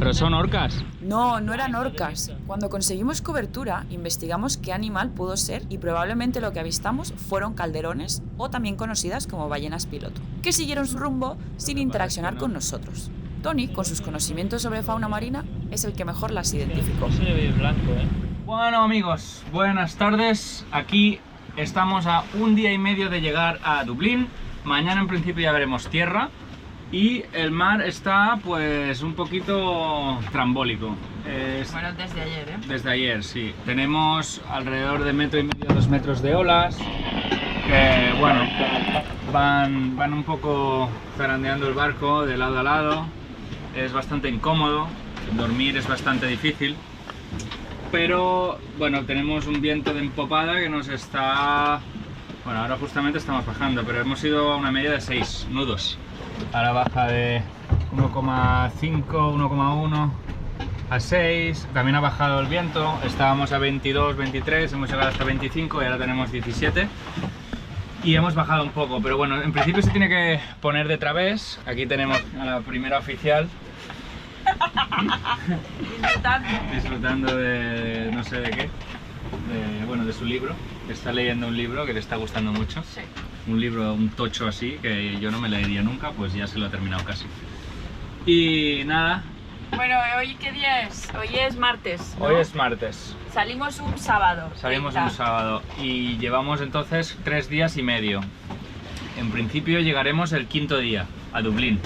pero son orcas. No, no eran orcas. Cuando conseguimos cobertura, investigamos qué animal pudo ser y probablemente lo que avistamos fueron calderones o también conocidas como ballenas piloto, que siguieron su rumbo sin interaccionar con nosotros. Tony, con sus conocimientos sobre fauna marina, es el que mejor las identificó. Se ve blanco, ¿eh? Bueno, amigos, buenas tardes. Aquí estamos a un día y medio de llegar a Dublín. Mañana en principio ya veremos tierra. Y el mar está pues un poquito trambólico. Bueno, desde ayer, ¿eh? Desde ayer, sí. Tenemos alrededor de 1,5 metros, 2 metros de olas. Que bueno, van un poco zarandeando el barco de lado a lado. Es bastante incómodo, dormir es bastante difícil. Pero bueno, tenemos un viento de empopada que nos está... Bueno, ahora justamente estamos bajando, pero hemos ido a una media de 6 nudos. Ahora baja de 1,5, 1,1 a 6. También ha bajado el viento. Estábamos a 22, 23, hemos llegado hasta 25 y ahora tenemos 17. Y hemos bajado un poco, pero bueno, en principio se tiene que poner de través. Aquí tenemos a la primera oficial. Disfrutando de no sé de qué. Bueno, de su libro. Está leyendo un libro que le está gustando mucho. Sí. Un libro, un tocho así, que yo no me leería nunca, pues ya se lo ha terminado casi. Y nada. Bueno, ¿hoy qué día es? Hoy es martes, ¿no? Hoy es martes. Salimos un sábado. Salimos 30. un sábado y llevamos entonces 3 días y medio. En principio llegaremos el 5.º día a Dublín,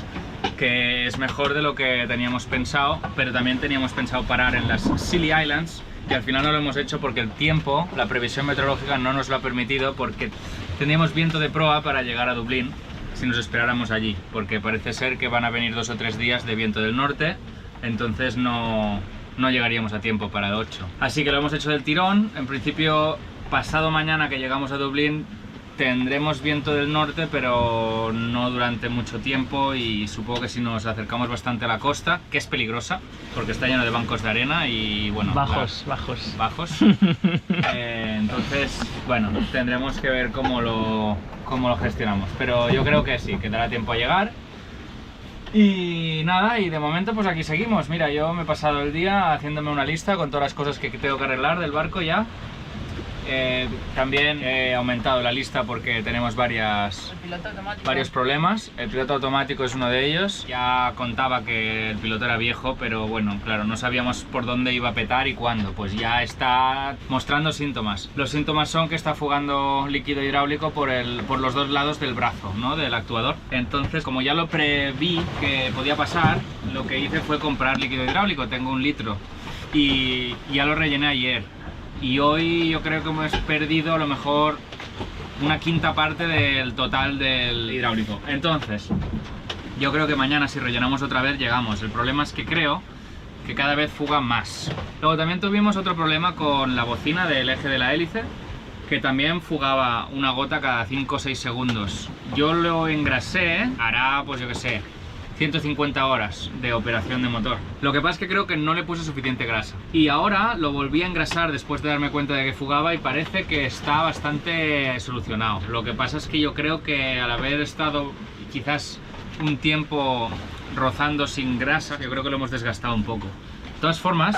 que es mejor de lo que teníamos pensado, pero también teníamos pensado parar en las Scilly Islands, que al final no lo hemos hecho porque el tiempo, la previsión meteorológica no nos lo ha permitido, porque teníamos viento de proa para llegar a Dublín si nos esperáramos allí, porque parece ser que van a venir 2 o 3 días de viento del norte, entonces no llegaríamos a tiempo para el 8. Así que lo hemos hecho del tirón. En principio, pasado mañana que llegamos a Dublín, tendremos viento del norte, pero no durante mucho tiempo, y supongo que si nos acercamos bastante a la costa, que es peligrosa, porque está lleno de bancos de arena y bueno... Bajos. Entonces, bueno, tendremos que ver cómo lo gestionamos, pero yo creo que sí, que dará tiempo a llegar. Y nada, y de momento pues aquí seguimos. Mira, yo me he pasado el día haciéndome una lista con todas las cosas que tengo que arreglar del barco ya. También he aumentado la lista porque tenemos varios problemas. El piloto automático es uno de ellos. Ya contaba que el piloto era viejo, pero bueno, claro, no sabíamos por dónde iba a petar y cuándo. Pues ya está mostrando síntomas. Los síntomas son que está fugando líquido hidráulico por los 2 lados del brazo, ¿no? Del actuador. Entonces, como ya lo preví que podía pasar, lo que hice fue comprar líquido hidráulico. Tengo 1 litro y ya lo rellené ayer. Y hoy yo creo que hemos perdido a lo mejor 1/5 parte del total del hidráulico. Entonces, yo creo que mañana si rellenamos otra vez llegamos. El problema es que creo que cada vez fuga más. Luego también tuvimos otro problema con la bocina del eje de la hélice, que también fugaba una gota cada 5 o 6 segundos. Yo lo engrasé, hará pues yo que sé, 150 horas de operación de motor. Lo que pasa es que creo que no le puse suficiente grasa. Y ahora lo volví a engrasar después de darme cuenta de que fugaba y parece que está bastante solucionado. Lo que pasa es que yo creo que al haber estado quizás un tiempo rozando sin grasa, yo creo que lo hemos desgastado un poco. De todas formas,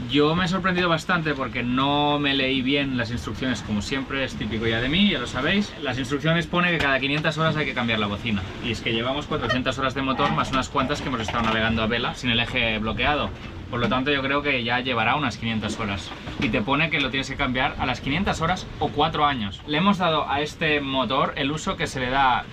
yo me he sorprendido bastante porque no me leí bien las instrucciones, como siempre, es típico ya de mí, ya lo sabéis. Las instrucciones pone que cada 500 horas hay que cambiar la bocina. Y es que llevamos 400 horas de motor más unas cuantas que hemos estado navegando a vela sin el eje bloqueado. Por lo tanto, yo creo que ya llevará unas 500 horas. Y te pone que lo tienes que cambiar a las 500 horas o 4 años. Le hemos dado a este motor el uso que se le da,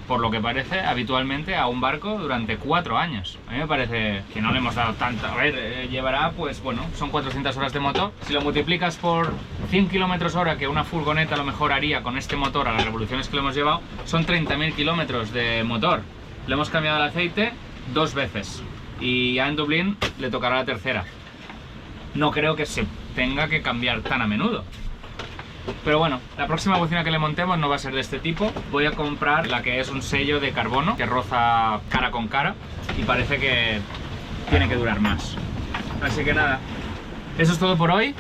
por lo que parece, habitualmente a un barco durante 4 años. A mí me parece que no le hemos dado tanto. A ver, llevará, pues bueno, son 400 horas de motor. Si lo multiplicas por 100 km hora que una furgoneta a lo mejor haría con este motor a las revoluciones que le hemos llevado, son 30.000 kilómetros de motor. Le hemos cambiado el aceite 2 veces y ya en Dublín le tocará la tercera. No creo que se tenga que cambiar tan a menudo. Pero bueno, la próxima bocina que le montemos no va a ser de este tipo. Voy a comprar la que es un sello de carbono que roza cara con cara y parece que tiene que durar más. Así que nada, eso es todo por hoy.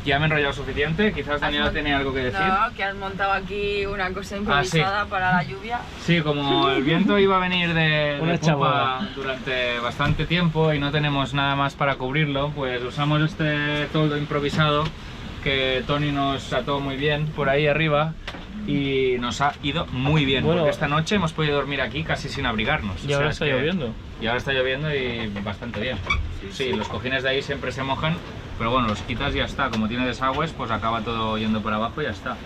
Ya me he enrollado suficiente, quizás Daniela tiene algo que decir. No, que has montado aquí una cosa improvisada para la lluvia. Sí, como el viento iba a venir de popa durante bastante tiempo y no tenemos nada más para cubrirlo, pues usamos este toldo improvisado que Tony nos ató muy bien por ahí arriba y nos ha ido muy bien, porque esta noche hemos podido dormir aquí casi sin abrigarnos. Y ahora está lloviendo. Y ahora está lloviendo y bastante bien. Sí, los cojines de ahí siempre se mojan, pero bueno, los quitas y ya está. Como tiene desagües, pues acaba todo yendo para abajo y ya está.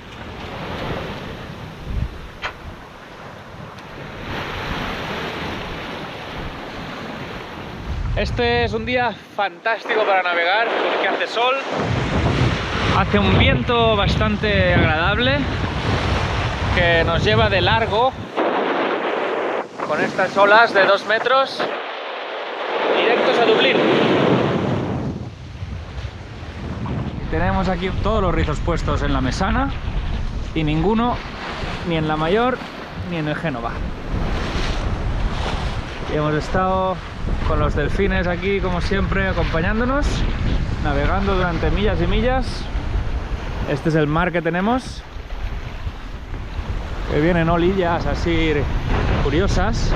Este es un día fantástico para navegar porque hace sol, hace un viento bastante agradable que nos lleva de largo con estas olas de 2 metros directos a Dublín. Tenemos aquí todos los rizos puestos en la mesana y ninguno ni en la Mayor ni en el Génova. Y hemos estado con los delfines aquí como siempre acompañándonos, navegando durante millas y millas. Este es el mar que tenemos, que vienen olillas así curiosas,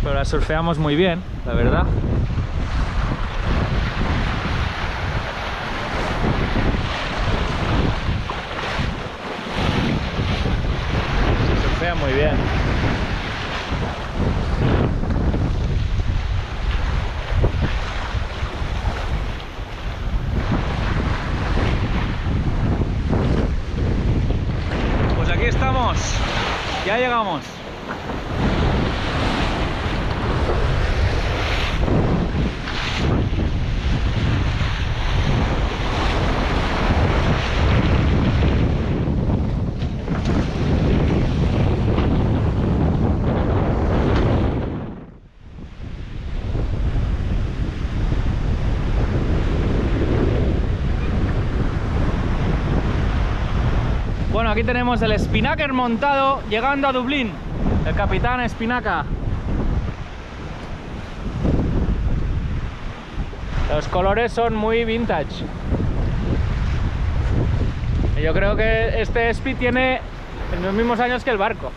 pero las surfeamos muy bien, la verdad. Se surfea muy bien. Pues aquí estamos, ya llegamos. Bueno, aquí tenemos el Spinnaker montado, llegando a Dublín, el capitán Spinnaker. Los colores son muy vintage. Yo creo que este Spi tiene los mismos años que el barco.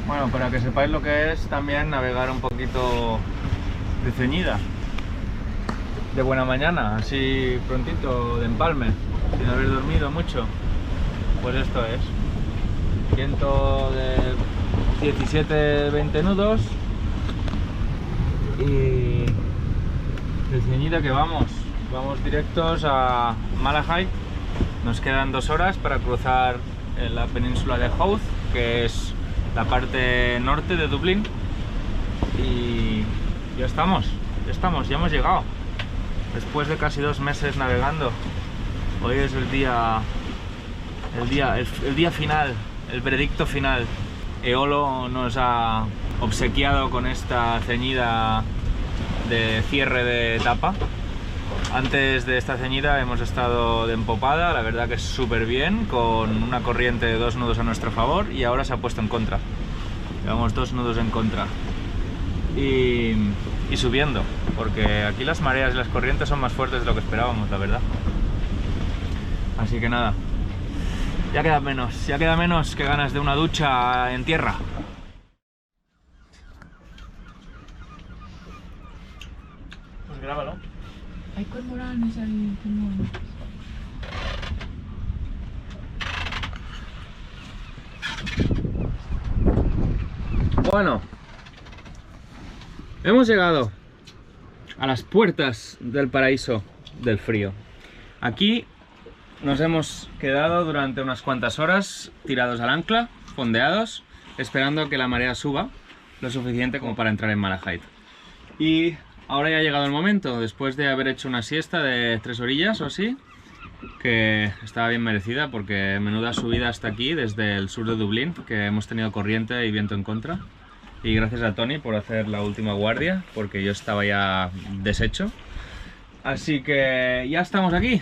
Bueno, para que sepáis lo que es también navegar un poquito de ceñida, de buena mañana, así prontito, de empalme, sin haber dormido mucho, pues esto es. Viento de 17-20 nudos y de ceñida que vamos directos a Malahide. Nos quedan 2 horas para cruzar la península de Howth, que es la parte norte de Dublín, y ya estamos, ya hemos llegado. Después de casi 2 meses navegando, hoy es el día final, el veredicto final. Eolo nos ha obsequiado con esta ceñida de cierre de etapa. Antes de esta ceñida hemos estado de empopada, la verdad que es súper bien, con una corriente de 2 nudos a nuestro favor, y ahora se ha puesto en contra. Llevamos 2 nudos en contra. Y subiendo, porque aquí las mareas y las corrientes son más fuertes de lo que esperábamos, la verdad. Así que nada, ya queda menos que ganas de una ducha en tierra. Pues grábalo. Hay cormoranes ahí. Bueno, hemos llegado a las puertas del paraíso del frío. Aquí nos hemos quedado durante unas cuantas horas tirados al ancla, fondeados, esperando que la marea suba lo suficiente como para entrar en Malahide. Y ahora ya ha llegado el momento, después de haber hecho una siesta de 3 orillas o así, que estaba bien merecida porque menuda subida hasta aquí desde el sur de Dublín, que hemos tenido corriente y viento en contra. Y gracias a Tony por hacer la última guardia, porque yo estaba ya deshecho. Así que ya estamos aquí,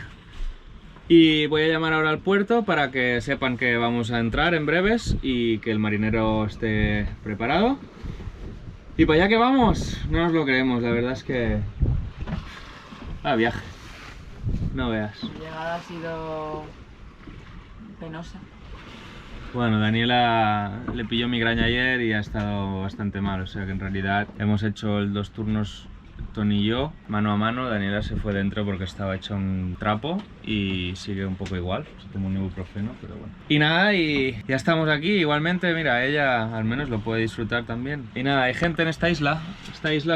Y voy a llamar ahora al puerto para que sepan que vamos a entrar en breves y que el marinero esté preparado. Y para allá que vamos, no nos lo creemos, la verdad es que... viaje, no veas. La llegada ha sido penosa. Bueno, Daniela le pilló migraña ayer y ha estado bastante mal, o sea que en realidad hemos hecho el 2 turnos Tony y yo, mano a mano. Daniela se fue dentro porque estaba hecho un trapo y sigue un poco igual, como un ibuprofeno, pero bueno. Y nada, y ya estamos aquí, igualmente, mira, ella al menos lo puede disfrutar también. Y nada, hay gente en esta isla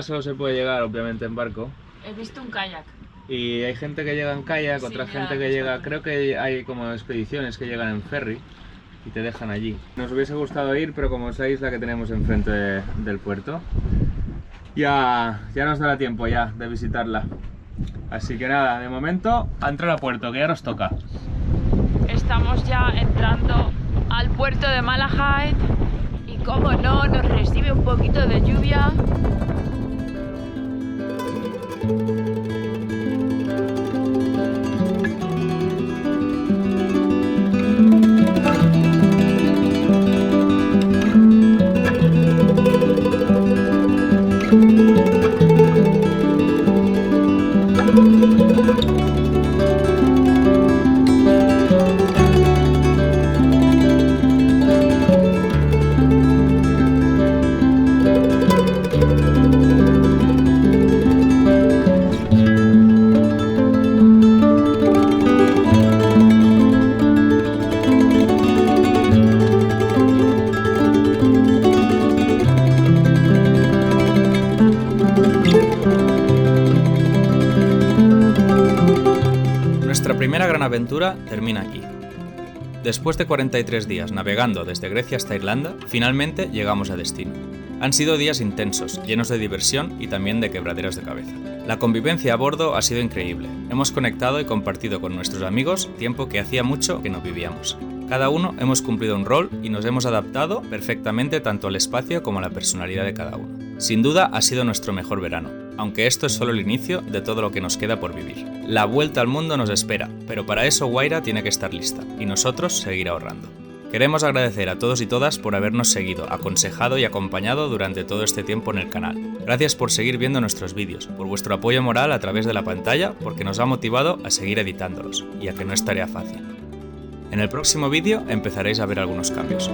solo se puede llegar obviamente en barco. He visto un kayak. Y hay gente que llega en kayak, Sí, otra mira, gente que llega, creo que hay como expediciones que llegan en ferry y te dejan allí. Nos hubiese gustado ir, pero como es la isla que tenemos enfrente del puerto, ya nos dará tiempo ya de visitarla. Así que nada, de momento a entrar a puerto, que ya nos toca. Estamos ya entrando al puerto de Malahide y como no, nos recibe un poquito de lluvia. Nuestra primera gran aventura termina aquí. Después de 43 días navegando desde Grecia hasta Irlanda, finalmente llegamos a destino. Han sido días intensos, llenos de diversión y también de quebraderos de cabeza. La convivencia a bordo ha sido increíble. Hemos conectado y compartido con nuestros amigos tiempo que hacía mucho que no vivíamos. Cada uno hemos cumplido un rol y nos hemos adaptado perfectamente tanto al espacio como a la personalidad de cada uno. Sin duda ha sido nuestro mejor verano, aunque esto es solo el inicio de todo lo que nos queda por vivir. La vuelta al mundo nos espera, pero para eso Guaira tiene que estar lista y nosotros seguir ahorrando. Queremos agradecer a todos y todas por habernos seguido, aconsejado y acompañado durante todo este tiempo en el canal. Gracias por seguir viendo nuestros vídeos, por vuestro apoyo moral a través de la pantalla, porque nos ha motivado a seguir editándolos, y a que no es tarea fácil. En el próximo vídeo empezaréis a ver algunos cambios.